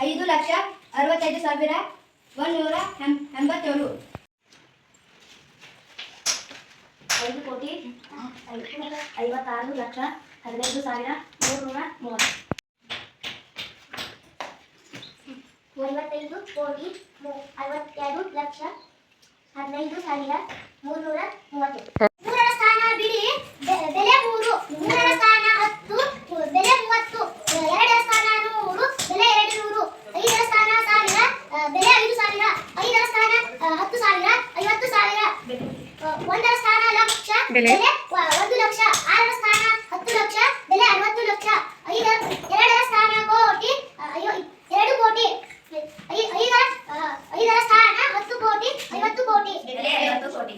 ಐದು ಲಕ್ಷ 65,187. 5,56,15,330. 45,62,15,330. ಮೂರರ ಸ್ಥಾನ ಬಿಡಿ, ಬೆಲೆ 3. ಮೂರರ ಸ್ಥಾನ 10, ಬೆಲೆ 30. ಎರಡರ ಸ್ಥಾನ 100, ಬೆಲೆ 200. ಐದರ ಸ್ಥಾನ 1000, ಬೆಲೆ 5,000. ಐದರ ಸ್ಥಾನ 10,000, 50,000. ಒಂದರ ಸ್ಥಾನ ಲಕ್ಷ, ಬೆಲೆ 1 ಲಕ್ಷ. ಆರರ ಸ್ಥಾನ 10 ಲಕ್ಷ, ಬೆಲೆ 60 ಲಕ್ಷ. ಎರಡರ ಸ್ಥಾನ ಕೋಟಿ, 2 ಕೋಟಿ. ಐದರ ಸ್ಥಾನ 10 ಕೋಟಿ, 50 ಕೋಟಿ. ಬೆಲೆ 50 ಕೋಟಿ.